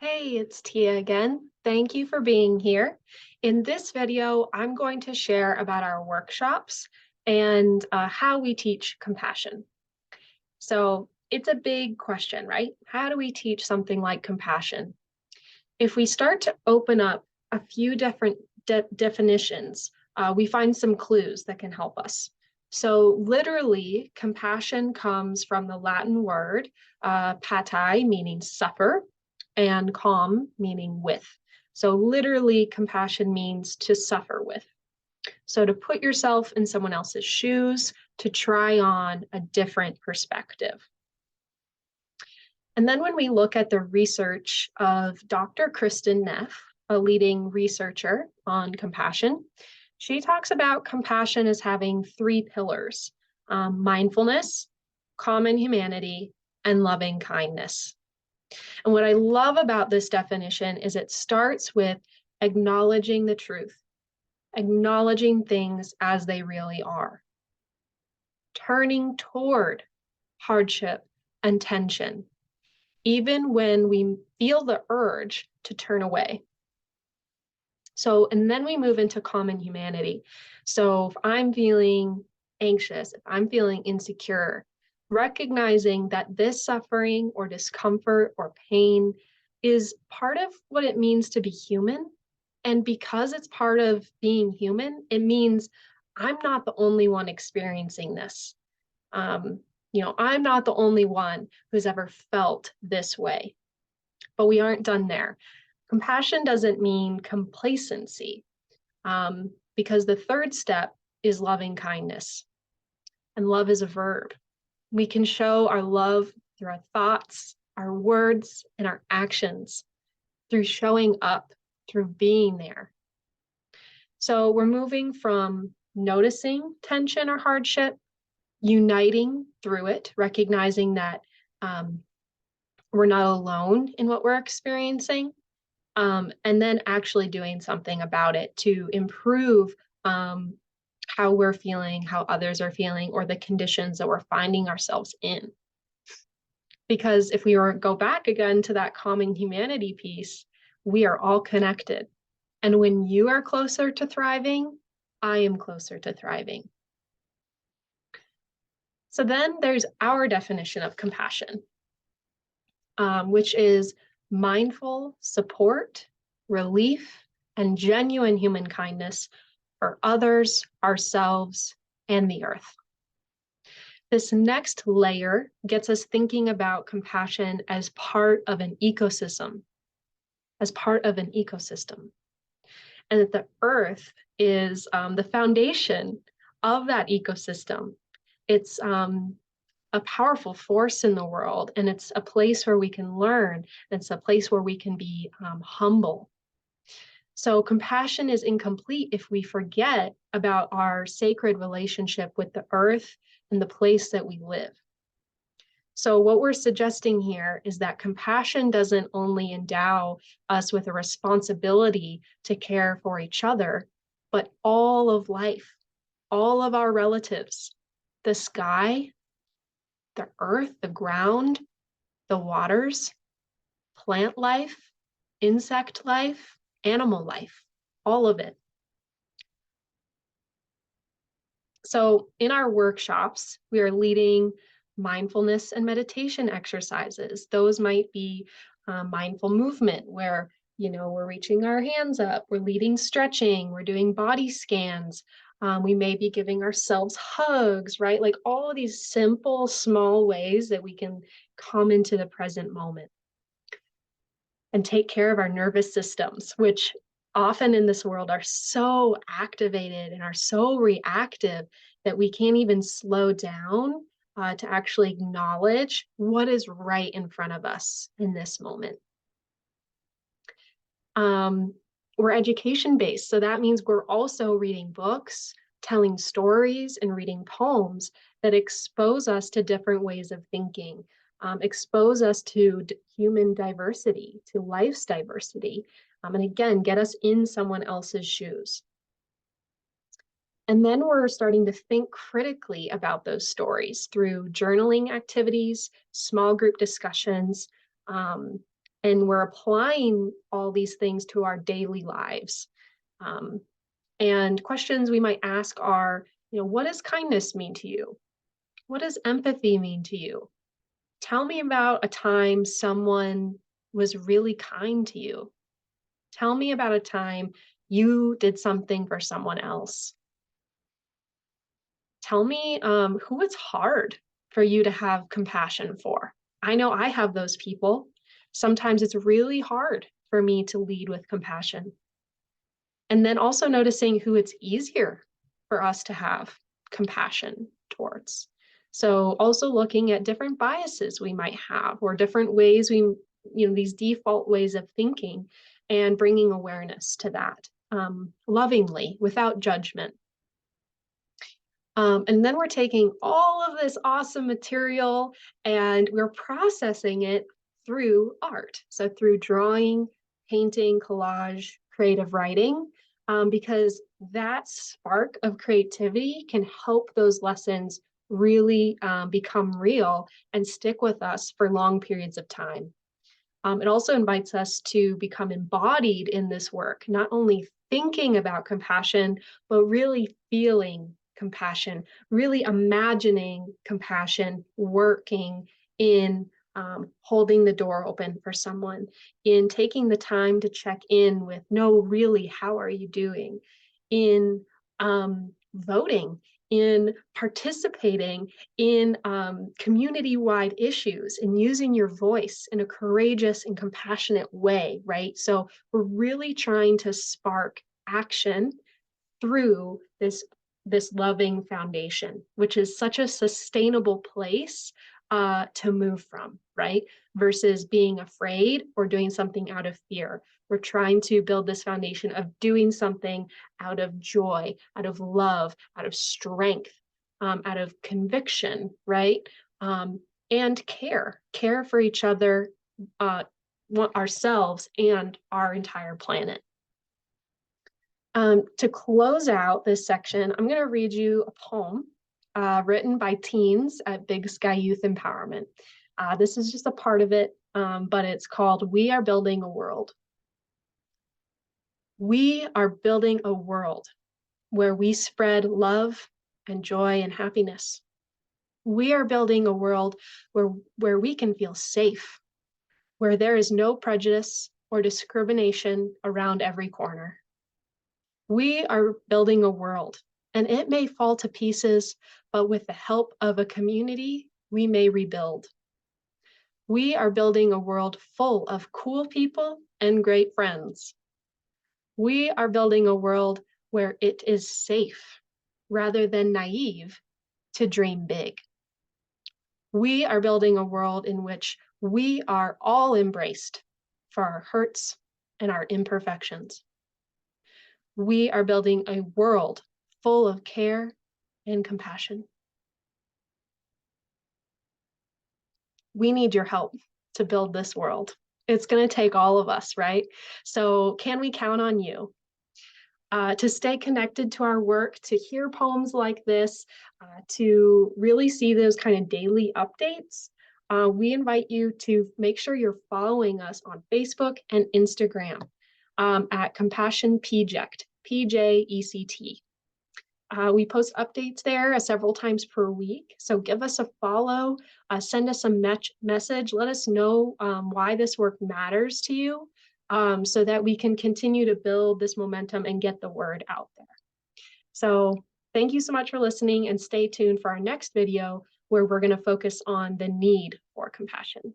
Hey, it's Tia again. Thank you for being here. In this video, I'm going to share about our workshops and how we teach compassion. So it's a big question, right? How do we teach something like compassion? If we start to open up a few different definitions, we find some clues that can help us. So literally, compassion comes from the Latin word patai, meaning suffer, and calm, meaning with. So literally, compassion means to suffer with. So to put yourself in someone else's shoes, to try on a different perspective. And then when we look at the research of Dr. Kristen Neff, a leading researcher on compassion, she talks about compassion as having three pillars: mindfulness, common humanity, and loving kindness. And what I love about this definition is it starts with acknowledging the truth, acknowledging things as they really are, turning toward hardship and tension, even when we feel the urge to turn away. So, and then we move into common humanity. So if I'm feeling anxious, if I'm feeling insecure, recognizing that this suffering or discomfort or pain is part of what it means to be human. And because it's part of being human, it means I'm not the only one experiencing this. Um, I'm not the only one who's ever felt this way, but we aren't done there. Compassion doesn't mean complacency, because the third step is loving kindness. And love is a verb. We can show our love through our thoughts, our words, and our actions, through showing up, through being there. So we're moving from noticing tension or hardship, uniting through it, recognizing that we're not alone in what we're experiencing, and then actually doing something about it to improve how we're feeling, how others are feeling, or the conditions that we're finding ourselves in. Because if we go back again to that common humanity piece, we are all connected. And when you are closer to thriving, I am closer to thriving. So then there's our definition of compassion, which is mindful support, relief, and genuine human kindness for others, ourselves, and the earth. This next layer gets us thinking about compassion as part of an ecosystem, as part of an ecosystem. And that the earth is the foundation of that ecosystem. It's a powerful force in the world, and it's a place where we can learn. It's a place where we can be humble. So compassion is incomplete if we forget about our sacred relationship with the earth and the place that we live. So what we're suggesting here is that compassion doesn't only endow us with a responsibility to care for each other, but all of life, all of our relatives, the sky, the earth, the ground, the waters, plant life, insect life, animal life, all of it. So in our workshops, we are leading mindfulness and meditation exercises. Those might be mindful movement where, we're reaching our hands up, we're leading stretching, we're doing body scans. We may be giving ourselves hugs, right? Like all of these simple, small ways that we can come into the present moment and take care of our nervous systems, which often in this world are so activated and are so reactive that we can't even slow down to actually acknowledge what is right in front of us in this moment. We're education-based, so that means we're also reading books, telling stories, and reading poems that expose us to different ways of thinking, expose us to human diversity, to life's diversity, and again, get us in someone else's shoes. And then we're starting to think critically about those stories through journaling activities, small group discussions, and and we're applying all these things to our daily lives. Um, and questions we might ask are, what does kindness mean to you? What does empathy mean to you? Tell me about a time someone was really kind to you. Tell me about a time you did something for someone else. Tell me who it's hard for you to have compassion for. I know I have those people. Sometimes it's really hard for me to lead with compassion. And then also noticing who it's easier for us to have compassion towards. So also looking at different biases we might have or different ways these default ways of thinking and bringing awareness to that lovingly without judgment. And then we're taking all of this awesome material and we're processing it through art. So through drawing, painting, collage, creative writing, because that spark of creativity can help those lessons really become real and stick with us for long periods of time. It also invites us to become embodied in this work, not only thinking about compassion, but really feeling compassion, really imagining compassion working in holding the door open for someone, in taking the time to check in with, no, really, how are you doing? In voting, in participating in community-wide issues and using your voice in a courageous and compassionate way, right? So we're really trying to spark action through this loving foundation, which is such a sustainable place to move from, right? Versus being afraid or doing something out of fear. We're trying to build this foundation of doing something out of joy, out of love, out of strength, out of conviction, right? And care for each other, ourselves, and our entire planet. To close out this section, I'm going to read you a poem written by teens at Big Sky Youth Empowerment. This is just a part of it, but it's called "We Are Building a World." We are building a world where we spread love and joy and happiness. We are building a world where we can feel safe, where there is no prejudice or discrimination around every corner. We are building a world, and it may fall to pieces, but with the help of a community, we may rebuild. We are building a world full of cool people and great friends. We are building a world where it is safe, rather than naive, to dream big. We are building a world in which we are all embraced for our hurts and our imperfections. We are building a world full of care and compassion. We need your help to build this world. It's going to take all of us, right? So can we count on you to stay connected to our work, to hear poems like this, to really see those kind of daily updates? We invite you to make sure you're following us on Facebook and Instagram at Compassion Pject, PJECT. We post updates there several times per week. So give us a follow, send us a message, let us know why this work matters to you so that we can continue to build this momentum and get the word out there. So thank you so much for listening, and stay tuned for our next video where we're going to focus on the need for compassion.